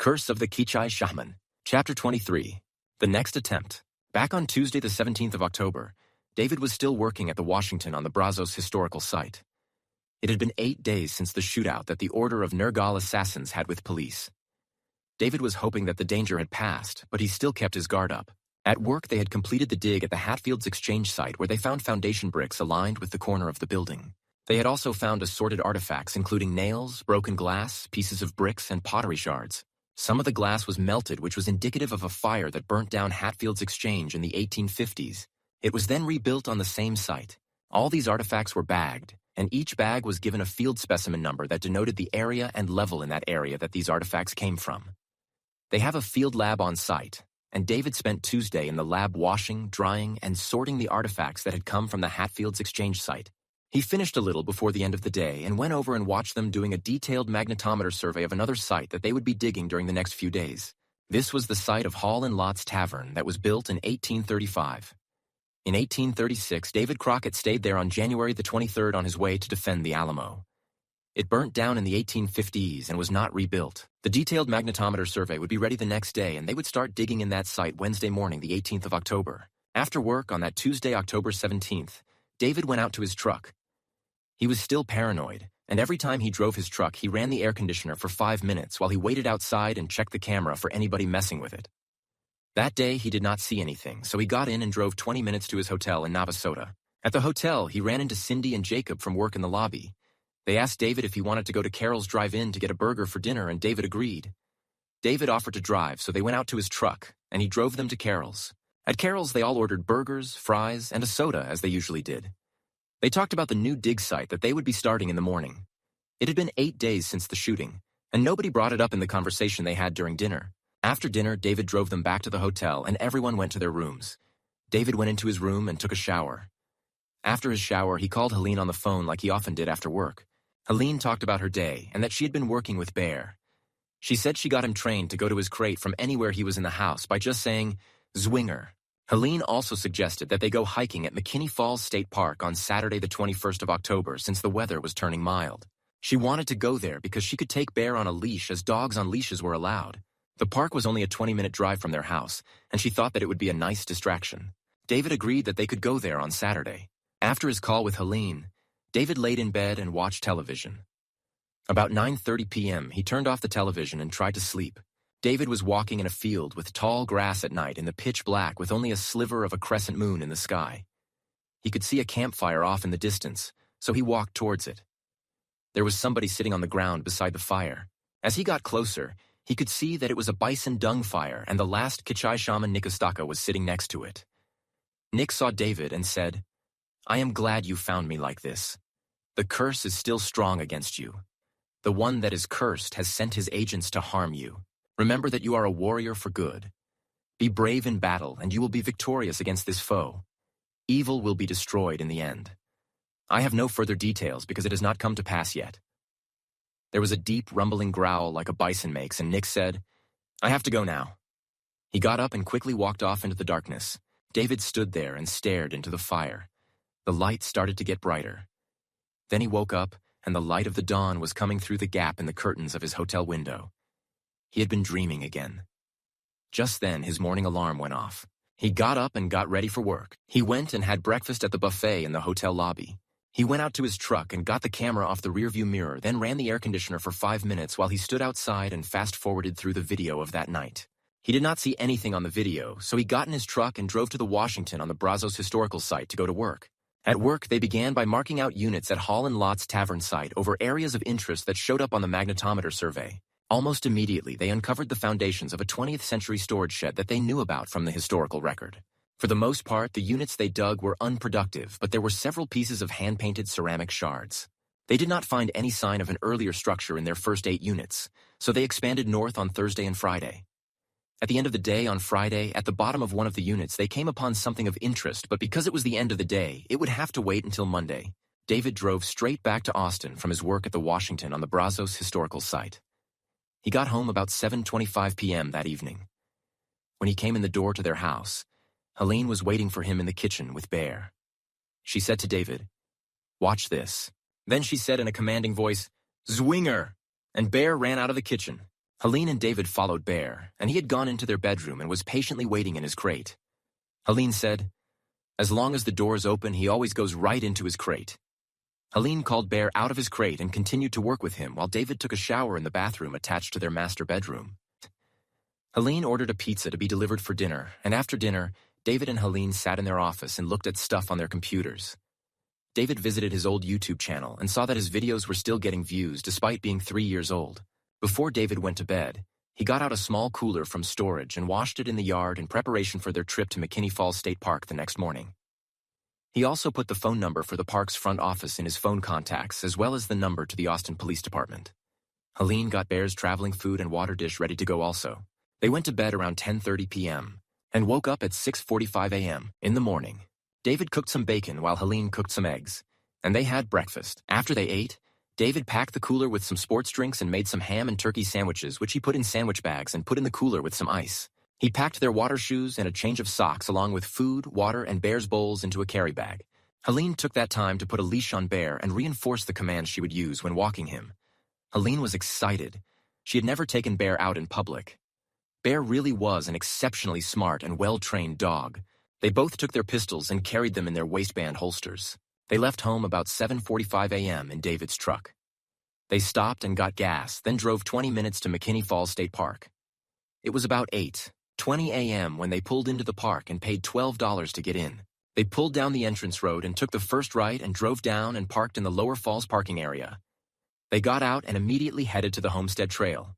Curse of the Kichai Shaman. Chapter 23. The Next Attempt. Back on Tuesday the 17th of October, David was still working at the Washington on the Brazos historical site. It had been 8 days since the shootout that the Order of Nergal assassins had with police. David was hoping that the danger had passed, but he still kept his guard up. At work, they had completed the dig at the Hatfields exchange site where they found foundation bricks aligned with the corner of the building. They had also found assorted artifacts including nails, broken glass, pieces of bricks, and pottery shards. Some of the glass was melted, which was indicative of a fire that burnt down Hatfield's exchange in the 1850s. It was then rebuilt on the same site. All these artifacts were bagged, and each bag was given a field specimen number that denoted the area and level in that area that these artifacts came from. They have a field lab on site, and David spent Tuesday in the lab washing, drying, and sorting the artifacts that had come from the Hatfield's exchange site. He finished a little before the end of the day and went over and watched them doing a detailed magnetometer survey of another site that they would be digging during the next few days. This was the site of Hall and Lots Tavern that was built in 1835. In 1836, David Crockett stayed there on January the 23rd on his way to defend the Alamo. It burnt down in the 1850s and was not rebuilt. The detailed magnetometer survey would be ready the next day, and they would start digging in that site Wednesday morning, the 18th of October. After work on that Tuesday, October 17th, David went out to his truck. He was still paranoid, and every time he drove his truck, he ran the air conditioner for 5 minutes while he waited outside and checked the camera for anybody messing with it. That day, he did not see anything, so he got in and drove 20 minutes to his hotel in Navasota. At the hotel, he ran into Cindy and Jacob from work in the lobby. They asked David if he wanted to go to Carol's Drive-In to get a burger for dinner, and David agreed. David offered to drive, so they went out to his truck, and he drove them to Carol's. At Carol's, they all ordered burgers, fries, and a soda, as they usually did. They talked about the new dig site that they would be starting in the morning. It had been 8 days since the shooting, and nobody brought it up in the conversation they had during dinner. After dinner, David drove them back to the hotel, and everyone went to their rooms. David went into his room and took a shower. After his shower, he called Helene on the phone like he often did after work. Helene talked about her day and that she had been working with Bear. She said she got him trained to go to his crate from anywhere he was in the house by just saying, "Zwinger." Helene also suggested that they go hiking at McKinney Falls State Park on Saturday the 21st of October since the weather was turning mild. She wanted to go there because she could take Bear on a leash as dogs on leashes were allowed. The park was only a 20-minute drive from their house, and she thought that it would be a nice distraction. David agreed that they could go there on Saturday. After his call with Helene, David laid in bed and watched television. About 9:30 p.m., he turned off the television and tried to sleep. David was walking in a field with tall grass at night in the pitch black with only a sliver of a crescent moon in the sky. He could see a campfire off in the distance, so he walked towards it. There was somebody sitting on the ground beside the fire. As he got closer, he could see that it was a bison dung fire, and the last Kichai shaman Nick Estaka was sitting next to it. Nick saw David and said, "I am glad you found me like this. The curse is still strong against you. The one that is cursed has sent his agents to harm you. Remember that you are a warrior for good. Be brave in battle, and you will be victorious against this foe. Evil will be destroyed in the end. I have no further details because it has not come to pass yet." There was a deep, rumbling growl like a bison makes, and Nick said, "I have to go now." He got up and quickly walked off into the darkness. David stood there and stared into the fire. The light started to get brighter. Then he woke up, and the light of the dawn was coming through the gap in the curtains of his hotel window. He had been dreaming again. Just then, his morning alarm went off. He got up and got ready for work. He went and had breakfast at the buffet in the hotel lobby. He went out to his truck and got the camera off the rearview mirror, then ran the air conditioner for 5 minutes while he stood outside and fast-forwarded through the video of that night. He did not see anything on the video, so he got in his truck and drove to the Washington on the Brazos historical site to go to work. At work, they began by marking out units at Hall and Lots Tavern site over areas of interest that showed up on the magnetometer survey. Almost immediately, they uncovered the foundations of a 20th century storage shed that they knew about from the historical record. For the most part, the units they dug were unproductive, but there were several pieces of hand-painted ceramic shards. They did not find any sign of an earlier structure in their first 8 units, so they expanded north on Thursday and Friday. At the end of the day on Friday, at the bottom of one of the units, they came upon something of interest, but because it was the end of the day, it would have to wait until Monday. David drove straight back to Austin from his work at the Washington on the Brazos historical site. He got home about 7:25 p.m. that evening. When he came in the door to their house, Helene was waiting for him in the kitchen with Bear. She said to David, "Watch this." Then she said in a commanding voice, "Zwinger!" and Bear ran out of the kitchen. Helene and David followed Bear, and he had gone into their bedroom and was patiently waiting in his crate. Helene said, "As long as the door is open, he always goes right into his crate." Helene called Bear out of his crate and continued to work with him while David took a shower in the bathroom attached to their master bedroom. Helene ordered a pizza to be delivered for dinner, and after dinner, David and Helene sat in their office and looked at stuff on their computers. David visited his old YouTube channel and saw that his videos were still getting views despite being 3 years old. Before David went to bed, he got out a small cooler from storage and washed it in the yard in preparation for their trip to McKinney Falls State Park the next morning. He also put the phone number for the park's front office in his phone contacts, as well as the number to the Austin Police Department. Helene got Bear's traveling food and water dish ready to go also. They went to bed around 10:30 p.m. and woke up at 6:45 a.m. in the morning. David cooked some bacon while Helene cooked some eggs, and they had breakfast. After they ate, David packed the cooler with some sports drinks and made some ham and turkey sandwiches, which he put in sandwich bags and put in the cooler with some ice. He packed their water shoes and a change of socks along with food, water, and Bear's bowls into a carry bag. Helene took that time to put a leash on Bear and reinforce the commands she would use when walking him. Helene was excited. She had never taken Bear out in public. Bear really was an exceptionally smart and well-trained dog. They both took their pistols and carried them in their waistband holsters. They left home about 7:45 a.m. in David's truck. They stopped and got gas, then drove 20 minutes to McKinney Falls State Park. It was about 8:20 a.m. when they pulled into the park and paid $12 to get in. They pulled down the entrance road and took the first right and drove down and parked in the Lower Falls parking area. They got out and immediately headed to the Homestead Trail.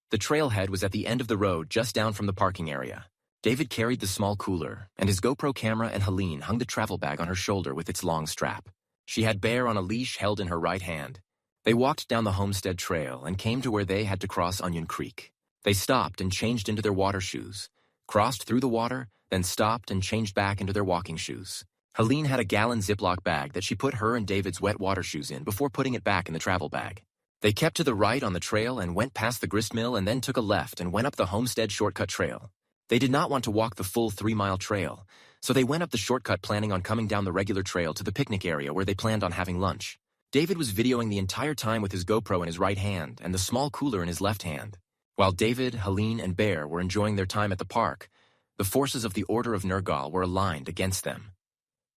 The trailhead was at the end of the road just down from the parking area. David carried the small cooler, and his GoPro camera, and Helene hung the travel bag on her shoulder with its long strap. She had Bear on a leash held in her right hand. They walked down the Homestead Trail and came to where they had to cross Onion Creek. They stopped and changed into their water shoes, crossed through the water, then stopped and changed back into their walking shoes. Helene had a gallon Ziploc bag that she put her and David's wet water shoes in before putting it back in the travel bag. They kept to the right on the trail and went past the grist mill and then took a left and went up the Homestead Shortcut Trail. They did not want to walk the full 3-mile trail, so they went up the shortcut planning on coming down the regular trail to the picnic area where they planned on having lunch. David was videoing the entire time with his GoPro in his right hand and the small cooler in his left hand. While David, Helene, and Bear were enjoying their time at the park, the forces of the Order of Nergal were aligned against them.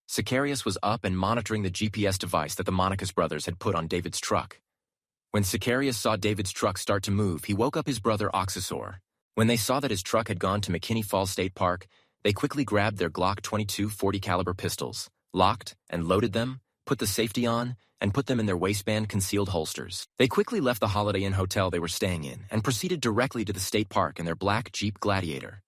Sicarius was up and monitoring the GPS device that the Monicus brothers had put on David's truck. When Sicarius saw David's truck start to move, he woke up his brother Oxysor. When they saw that his truck had gone to McKinney Falls State Park, they quickly grabbed their Glock 22 40 caliber pistols, locked and loaded them, put the safety on, and put them in their waistband concealed holsters. They quickly left the Holiday Inn hotel they were staying in and proceeded directly to the state park in their black Jeep Gladiator.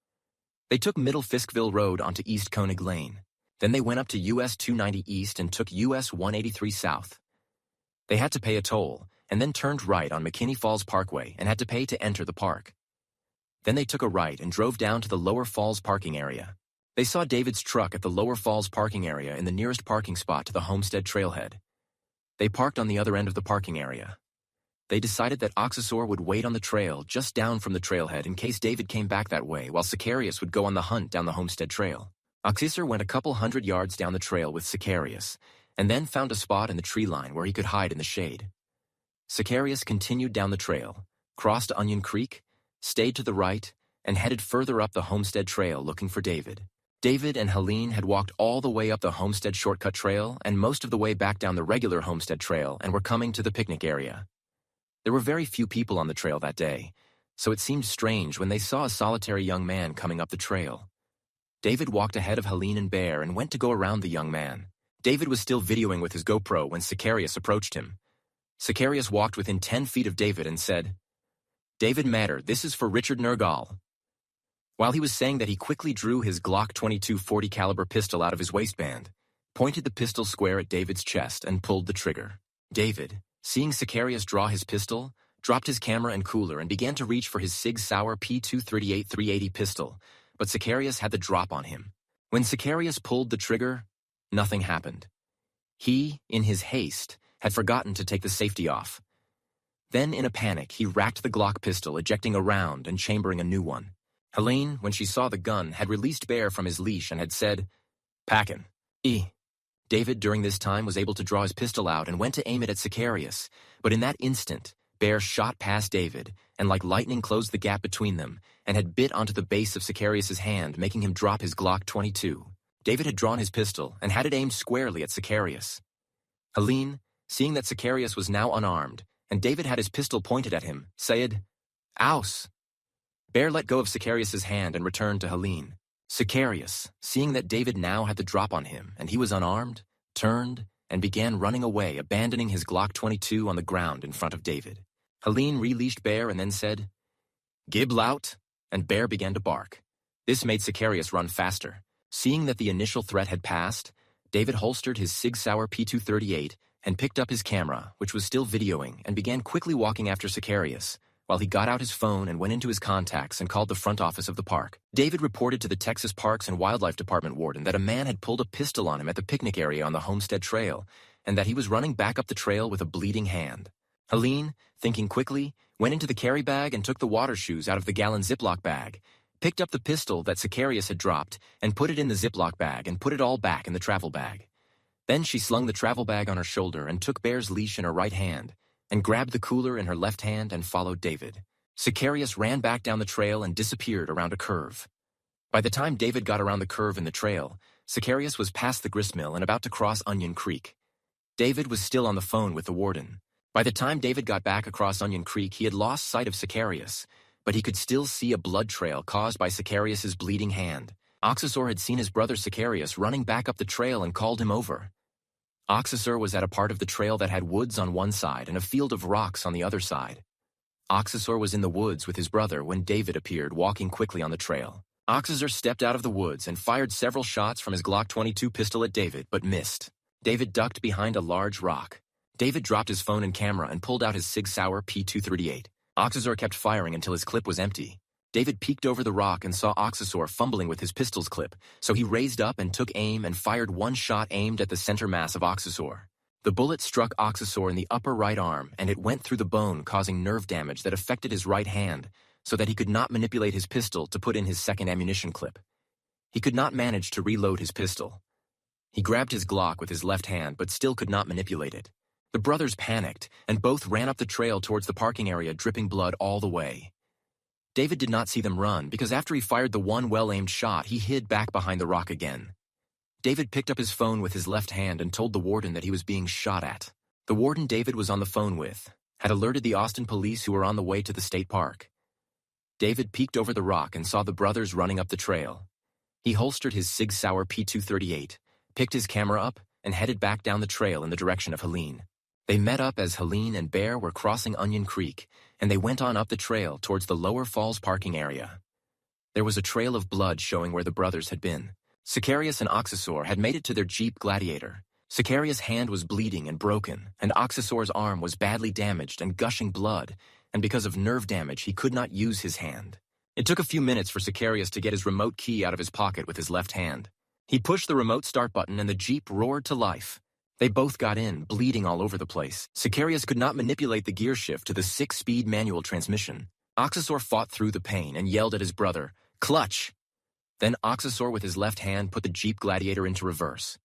They took Middle Fiskville Road onto East Koenig Lane. Then they went up to US 290 East and took US 183 South. They had to pay a toll, and then turned right on McKinney Falls Parkway and had to pay to enter the park. Then they took a right and drove down to the Lower Falls parking area. They saw David's truck at the Lower Falls parking area in the nearest parking spot to the Homestead Trailhead. They parked on the other end of the parking area. They decided that Oxysor would wait on the trail just down from the trailhead in case David came back that way, while Sicarius would go on the hunt down the Homestead Trail. Oxysor went a couple 100 yards down the trail with Sicarius, and then found a spot in the tree line where he could hide in the shade. Sicarius continued down the trail, crossed Onion Creek, stayed to the right, and headed further up the Homestead Trail looking for David. David and Helene had walked all the way up the Homestead Shortcut Trail and most of the way back down the regular Homestead Trail and were coming to the picnic area. There were very few people on the trail that day, so it seemed strange when they saw a solitary young man coming up the trail. David walked ahead of Helene and Bear and went to go around the young man. David was still videoing with his GoPro when Sicarius approached him. Sicarius walked within 10 feet of David and said, "David Matter, this is for Richard Nergal." While he was saying that, he quickly drew his Glock 22 40 caliber pistol out of his waistband, pointed the pistol square at David's chest, and pulled the trigger. David, seeing Sicarius draw his pistol, dropped his camera and cooler and began to reach for his Sig Sauer P238 380 pistol, but Sicarius had the drop on him. When Sicarius pulled the trigger, nothing happened. He, in his haste, had forgotten to take the safety off. Then, in a panic, he racked the Glock pistol, ejecting a round and chambering a new one. Helene, when she saw the gun, had released Bear from his leash and had said, "Packin'." David, during this time, was able to draw his pistol out and went to aim it at Sicarius, but in that instant, Bear shot past David, and like lightning closed the gap between them, and had bit onto the base of Sicarius's hand, making him drop his Glock 22. David had drawn his pistol, and had it aimed squarely at Sicarius. Helene, seeing that Sicarius was now unarmed, and David had his pistol pointed at him, said, "Aus!" Bear let go of Sicarius's hand and returned to Helene. Sicarius, seeing that David now had the drop on him, and he was unarmed, turned, and began running away, abandoning his Glock 22 on the ground in front of David. Helene releashed Bear and then said, "Gib laut," and Bear began to bark. This made Sicarius run faster. Seeing that the initial threat had passed, David holstered his Sig Sauer P238 and picked up his camera, which was still videoing, and began quickly walking after Sicarius, while he got out his phone and went into his contacts and called the front office of the park. David reported to the Texas Parks and Wildlife Department warden that a man had pulled a pistol on him at the picnic area on the Homestead Trail, and that he was running back up the trail with a bleeding hand. Helene, thinking quickly, went into the carry bag and took the water shoes out of the gallon Ziploc bag, picked up the pistol that Sicarius had dropped, and put it in the Ziploc bag and put it all back in the travel bag. Then she slung the travel bag on her shoulder and took Bear's leash in her right hand, and grabbed the cooler in her left hand and followed David. Sicarius ran back down the trail and disappeared around a curve. By the time David got around the curve in the trail, Sicarius was past the gristmill and about to cross Onion Creek. David was still on the phone with the warden. By the time David got back across Onion Creek, he had lost sight of Sicarius, but he could still see a blood trail caused by Sicarius's bleeding hand. Oxysor had seen his brother Sicarius running back up the trail and called him over. Oxysor was at a part of the trail that had woods on one side and a field of rocks on the other side. Oxysor was in the woods with his brother when David appeared, walking quickly on the trail. Oxysor stepped out of the woods and fired several shots from his Glock 22 pistol at David, but missed. David ducked behind a large rock. David dropped his phone and camera and pulled out his Sig Sauer P238. Oxysor kept firing until his clip was empty. David peeked over the rock and saw Oxysor fumbling with his pistol's clip, so he raised up and took aim and fired one shot aimed at the center mass of Oxysor. The bullet struck Oxysor in the upper right arm, and it went through the bone, causing nerve damage that affected his right hand, so that he could not manipulate his pistol to put in his second ammunition clip. He could not manage to reload his pistol. He grabbed his Glock with his left hand, but still could not manipulate it. The brothers panicked, and both ran up the trail towards the parking area, dripping blood all the way. David did not see them run, because after he fired the one well-aimed shot, he hid back behind the rock again. David picked up his phone with his left hand and told the warden that he was being shot at. The warden David was on the phone with had alerted the Austin police, who were on the way to the state park. David peeked over the rock and saw the brothers running up the trail. He holstered his Sig Sauer P238, picked his camera up, and headed back down the trail in the direction of Helene. They met up as Helene and Bear were crossing Onion Creek, and they went on up the trail towards the Lower Falls parking area. There was a trail of blood showing where the brothers had been. Sicarius and Oxysor had made it to their Jeep Gladiator. Sicarius' hand was bleeding and broken, and Oxysor's arm was badly damaged and gushing blood, and because of nerve damage, he could not use his hand. It took a few minutes for Sicarius to get his remote key out of his pocket with his left hand. He pushed the remote start button and the Jeep roared to life. They both got in, bleeding all over the place. Sicarius could not manipulate the gear shift to the 6-speed manual transmission. Oxysor fought through the pain and yelled at his brother, "Clutch!" Then Oxysor with his left hand put the Jeep Gladiator into reverse.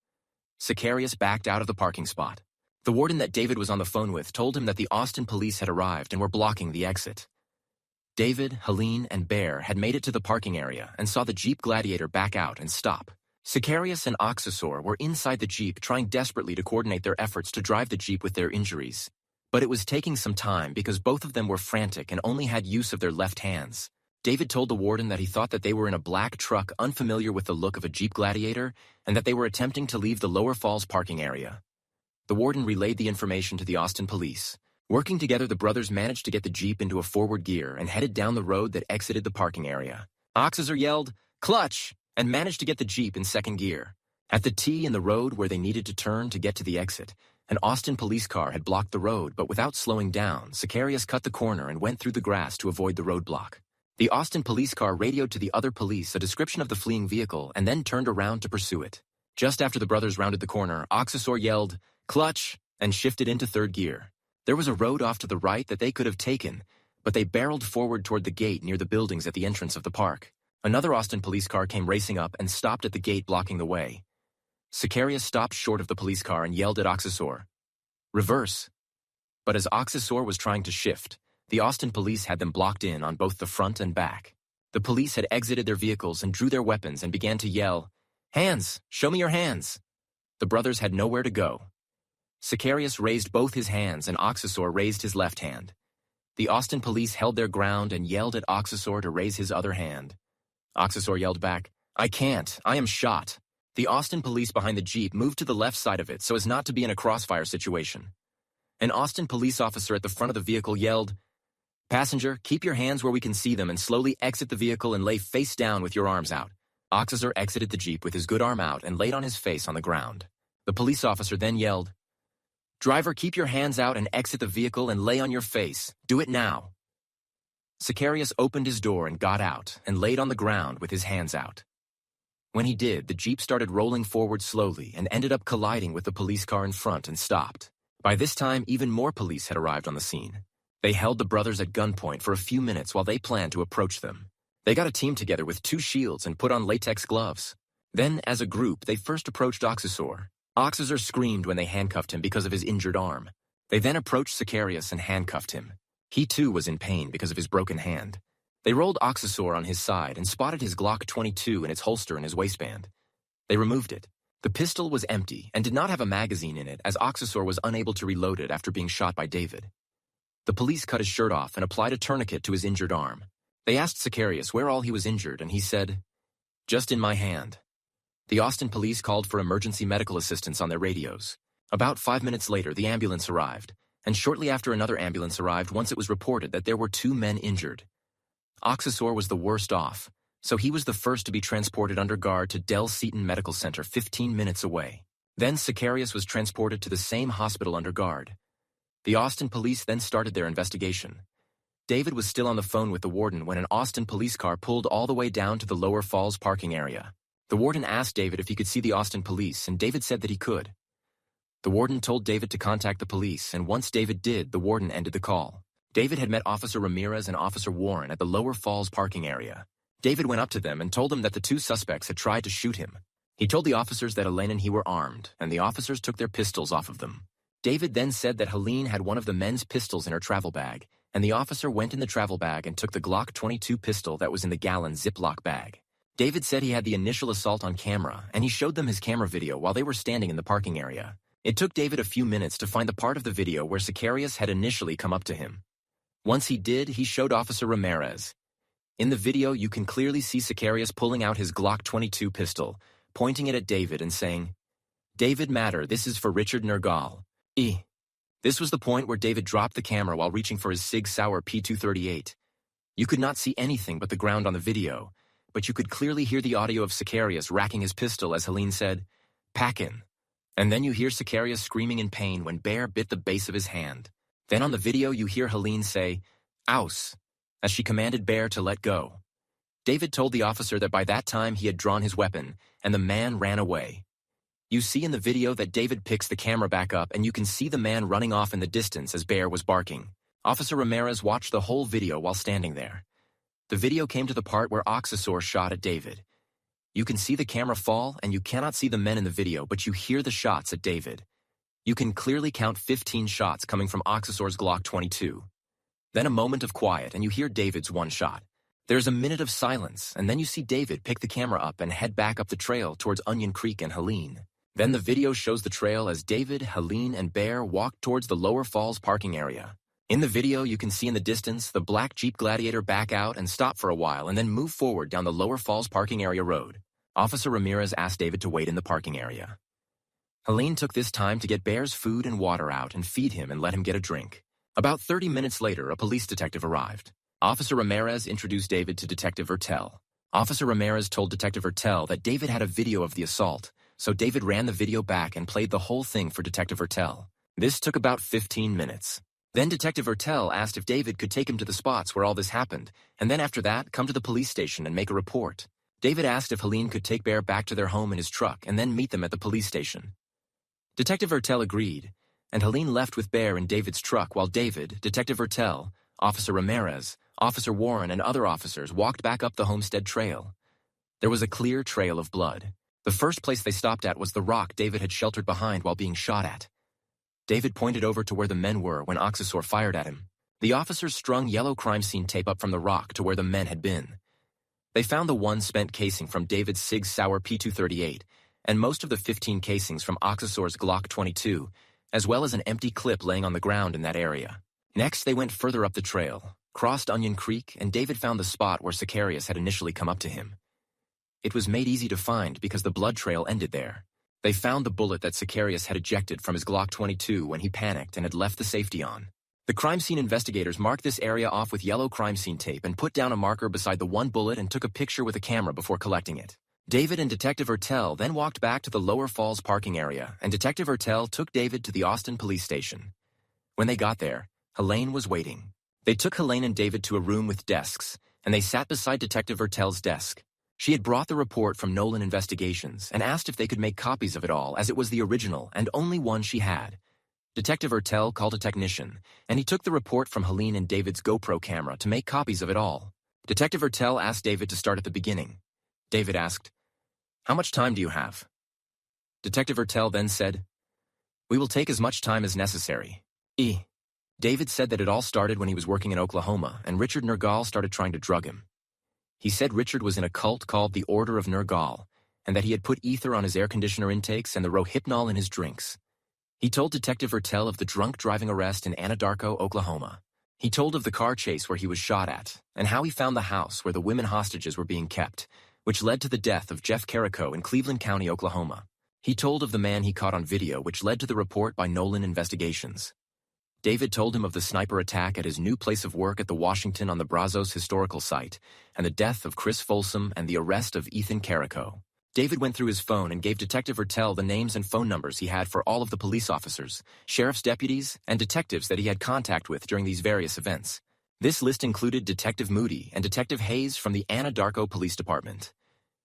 Sicarius backed out of the parking spot. The warden that David was on the phone with told him that the Austin police had arrived and were blocking the exit. David, Helene, and Bear had made it to the parking area and saw the Jeep Gladiator back out and stop. Sicarius and Oxysor were inside the Jeep trying desperately to coordinate their efforts to drive the Jeep with their injuries. But it was taking some time because both of them were frantic and only had use of their left hands. David told the warden that he thought that they were in a black truck unfamiliar with the look of a Jeep Gladiator and that they were attempting to leave the Lower Falls parking area. The warden relayed the information to the Austin police. Working together, the brothers managed to get the Jeep into a forward gear and headed down the road that exited the parking area. Oxysor yelled, "Clutch!" and managed to get the Jeep in second gear. At the T in the road where they needed to turn to get to the exit, an Austin police car had blocked the road, but without slowing down, Sicarius cut the corner and went through the grass to avoid the roadblock. The Austin police car radioed to the other police a description of the fleeing vehicle and then turned around to pursue it. Just after the brothers rounded the corner, Oxysor yelled, "Clutch!" and shifted into third gear. There was a road off to the right that they could have taken, but they barreled forward toward the gate near the buildings at the entrance of the park. Another Austin police car came racing up and stopped at the gate, blocking the way. Sicarius stopped short of the police car and yelled at Oxysor, "Reverse!" But as Oxysor was trying to shift, the Austin police had them blocked in on both the front and back. The police had exited their vehicles and drew their weapons and began to yell, "Hands! Show me your hands!" The brothers had nowhere to go. Sicarius raised both his hands and Oxysor raised his left hand. The Austin police held their ground and yelled at Oxysor to raise his other hand. Oxysor yelled back, "I can't. I am shot." The Austin police behind the Jeep moved to the left side of it so as not to be in a crossfire situation. An Austin police officer at the front of the vehicle yelled, "Passenger, keep your hands where we can see them and slowly exit the vehicle and lay face down with your arms out." Oxysor exited the Jeep with his good arm out and laid on his face on the ground. The police officer then yelled, "Driver, keep your hands out and exit the vehicle and lay on your face. Do it now." Sicarius opened his door and got out and laid on the ground with his hands out. When he did, the Jeep started rolling forward slowly and ended up colliding with the police car in front and stopped. By this time, even more police had arrived on the scene. They held the brothers at gunpoint for a few minutes while they planned to approach them. They got a team together with 2 shields and put on latex gloves. Then, as a group, they first approached Oxysor. Oxysor screamed when they handcuffed him because of his injured arm. They then approached Sicarius and handcuffed him. He too was in pain because of his broken hand. They rolled Oxysor on his side and spotted his Glock 22 in its holster in his waistband. They removed it. The pistol was empty and did not have a magazine in it as Oxysor was unable to reload it after being shot by David. The police cut his shirt off and applied a tourniquet to his injured arm. They asked Sicarius where all he was injured and he said, "Just in my hand." The Austin police called for emergency medical assistance on their radios. About 5 minutes later, the ambulance arrived, and shortly after another ambulance arrived once it was reported that there were 2 men injured. Oxysor was the worst off, so he was the first to be transported under guard to Del Seaton Medical Center 15 minutes away. Then Sicarius was transported to the same hospital under guard. The Austin police then started their investigation. David was still on the phone with the warden when an Austin police car pulled all the way down to the Lower Falls parking area. The warden asked David if he could see the Austin police, and David said that he could. The warden told David to contact the police, and once David did, the warden ended the call. David had met Officer Ramirez and Officer Warren at the Lower Falls parking area. David went up to them and told them that the 2 suspects had tried to shoot him. He told the officers that Helene and he were armed, and the officers took their pistols off of them. David then said that Helene had one of the men's pistols in her travel bag, and the officer went in the travel bag and took the Glock 22 pistol that was in the gallon Ziploc bag. David said he had the initial assault on camera, and he showed them his camera video while they were standing in the parking area. It took David a few minutes to find the part of the video where Sicarius had initially come up to him. Once he did, he showed Officer Ramirez. In the video, you can clearly see Sicarius pulling out his Glock 22 pistol, pointing it at David and saying, "David Matter, this is for Richard Nergal. This was the point where David dropped the camera while reaching for his Sig Sauer P238. You could not see anything but the ground on the video, but you could clearly hear the audio of Sicarius racking his pistol as Helene said, "Packin'." And then you hear Sicarius screaming in pain when Bear bit the base of his hand. Then on the video you hear Helene say, "Ouse," as she commanded Bear to let go. David told the officer that by that time he had drawn his weapon, and the man ran away. You see in the video that David picks the camera back up and you can see the man running off in the distance as Bear was barking. Officer Ramirez watched the whole video while standing there. The video came to the part where Oxysor shot at David. You can see the camera fall and you cannot see the men in the video, but you hear the shots at David. You can clearly count 15 shots coming from Oxysor's Glock 22. Then a moment of quiet and you hear David's 1 shot. There's a minute of silence and then you see David pick the camera up and head back up the trail towards Onion Creek and Helene. Then the video shows the trail as David, Helene, and Bear walk towards the Lower Falls parking area. In the video, you can see in the distance the black Jeep Gladiator back out and stop for a while and then move forward down the Lower Falls parking area road. Officer Ramirez asked David to wait in the parking area. Helene took this time to get Bear's food and water out and feed him and let him get a drink. About 30 minutes later, a police detective arrived. Officer Ramirez introduced David to Detective Ertel. Officer Ramirez told Detective Ertel that David had a video of the assault, so David ran the video back and played the whole thing for Detective Ertel. This took about 15 minutes. Then Detective Ertel asked if David could take him to the spots where all this happened, and then after that, come to the police station and make a report. David asked if Helene could take Bear back to their home in his truck and then meet them at the police station. Detective Ertel agreed, and Helene left with Bear in David's truck while David, Detective Ertel, Officer Ramirez, Officer Warren, and other officers walked back up the Homestead Trail. There was a clear trail of blood. The first place they stopped at was the rock David had sheltered behind while being shot at. David pointed over to where the men were when Oxysor fired at him. The officers strung yellow crime scene tape up from the rock to where the men had been. They found the one spent casing from David's Sig Sauer P238 and most of the 15 casings from Oxysor's Glock 22, as well as an empty clip laying on the ground in that area. Next, they went further up the trail, crossed Onion Creek, and David found the spot where Sicarius had initially come up to him. It was made easy to find because the blood trail ended there. They found the bullet that Sicarius had ejected from his Glock 22 when he panicked and had left the safety on. The crime scene investigators marked this area off with yellow crime scene tape and put down a marker beside the one bullet and took a picture with a camera before collecting it. David and Detective Ertel then walked back to the Lower Falls parking area, and Detective Ertel took David to the Austin police station. When they got there, Helene was waiting. They took Helene and David to a room with desks, and they sat beside Detective Ertel's desk. She had brought the report from Nolan Investigations and asked if they could make copies of it all, as it was the original and only one she had. Detective Ertel called a technician, and he took the report from Helene and David's GoPro camera to make copies of it all. Detective Ertel asked David to start at the beginning. David asked, "How much time do you have?" Detective Ertel then said, "We will take as much time as necessary." David said that it all started when he was working in Oklahoma, and Richard Nergal started trying to drug him. He said Richard was in a cult called the Order of Nergal, and that he had put ether on his air conditioner intakes and the rohypnol in his drinks. He told Detective Ertel of the drunk driving arrest in Anadarko, Oklahoma. He told of the car chase where he was shot at, and how he found the house where the women hostages were being kept, which led to the death of Jeff Carrico in Cleveland County, Oklahoma. He told of the man he caught on video, which led to the report by Nolan Investigations. David told him of the sniper attack at his new place of work at the Washington on the Brazos historical site, and the death of Chris Folsom and the arrest of Ethan Carrico. David went through his phone and gave Detective Ertel the names and phone numbers he had for all of the police officers, sheriff's deputies, and detectives that he had contact with during these various events. This list included Detective Moody and Detective Hayes from the Anadarko Police Department.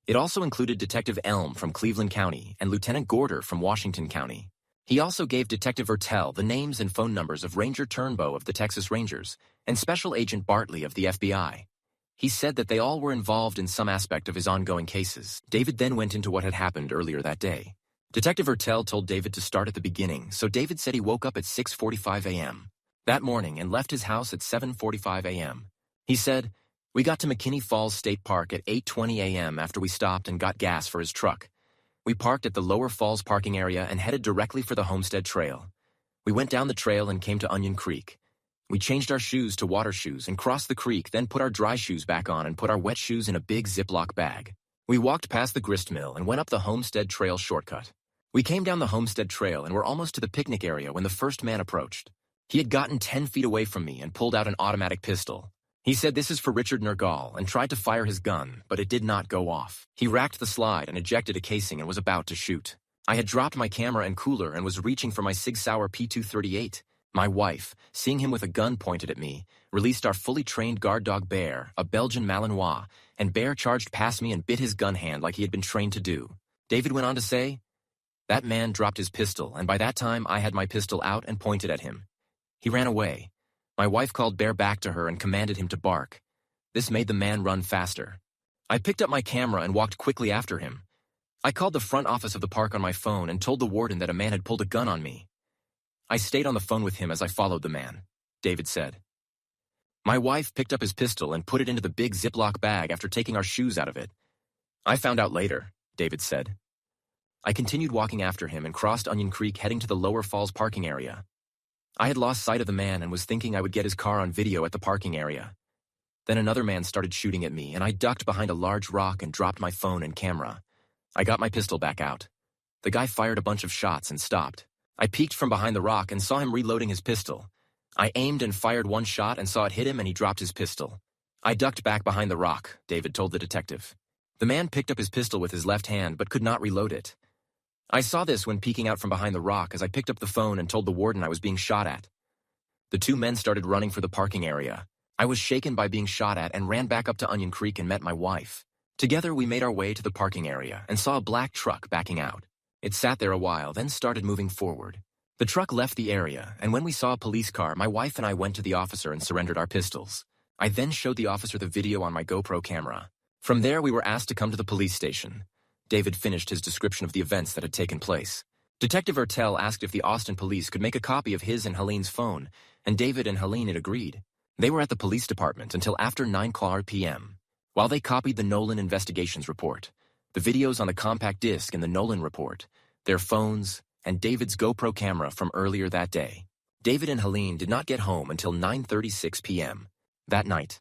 It also included Detective Elm from Cleveland County and Lieutenant Gorder from Washington County. He also gave Detective Ertel the names and phone numbers of Ranger Turnbow of the Texas Rangers and Special Agent Bartley of the FBI. He said that they all were involved in some aspect of his ongoing cases. David then went into what had happened earlier that day. Detective Ertel told David to start at the beginning, so David said he woke up at 6:45 a.m. that morning and left his house at 7:45 a.m. He said, "We got to McKinney Falls State Park at 8:20 a.m. after we stopped and got gas for his truck. We parked at the Lower Falls parking area and headed directly for the Homestead Trail. We went down the trail and came to Onion Creek. We changed our shoes to water shoes and crossed the creek, then put our dry shoes back on and put our wet shoes in a big Ziploc bag. We walked past the grist mill and went up the Homestead Trail shortcut. We came down the Homestead Trail and were almost to the picnic area when the first man approached. He had gotten 10 feet away from me and pulled out an automatic pistol. He said this is for Richard Nergal and tried to fire his gun, but it did not go off. He racked the slide and ejected a casing and was about to shoot. I had dropped my camera and cooler and was reaching for my Sig Sauer P238. My wife, seeing him with a gun pointed at me, released our fully trained guard dog Bear, a Belgian Malinois, and Bear charged past me and bit his gun hand like he had been trained to do. David went on to say, "That man dropped his pistol, and by that time I had my pistol out and pointed at him. He ran away. My wife called Bear back to her and commanded him to bark. This made the man run faster. I picked up my camera and walked quickly after him. I called the front office of the park on my phone and told the warden that a man had pulled a gun on me. I stayed on the phone with him as I followed the man," David said. "My wife picked up his pistol and put it into the big Ziploc bag after taking our shoes out of it. I found out later," David said. I continued walking after him and crossed Onion Creek heading to the Lower Falls parking area. I had lost sight of the man and was thinking I would get his car on video at the parking area. Then another man started shooting at me and I ducked behind a large rock and dropped my phone and camera. I got my pistol back out. The guy fired a bunch of shots and stopped. I peeked from behind the rock and saw him reloading his pistol. I aimed and fired one shot and saw it hit him and he dropped his pistol. I ducked back behind the rock," David told the detective. The man picked up his pistol with his left hand but could not reload it. I saw this when peeking out from behind the rock as I picked up the phone and told the warden I was being shot at. The two men started running for the parking area. I was shaken by being shot at and ran back up to Onion Creek and met my wife. Together we made our way to the parking area and saw a black truck backing out. It sat there a while, then started moving forward. The truck left the area, and when we saw a police car, my wife and I went to the officer and surrendered our pistols. I then showed the officer the video on my GoPro camera. From there, we were asked to come to the police station. David finished his description of the events that had taken place. Detective Ertel asked if the Austin police could make a copy of his and Helene's phone, and David and Helene had agreed. They were at the police department until after 9 p.m. While they copied the Nolan investigations report, the videos on the compact disc in the Nolan report, their phones, and David's GoPro camera from earlier that day. David and Helene did not get home until 9:36 p.m. That night,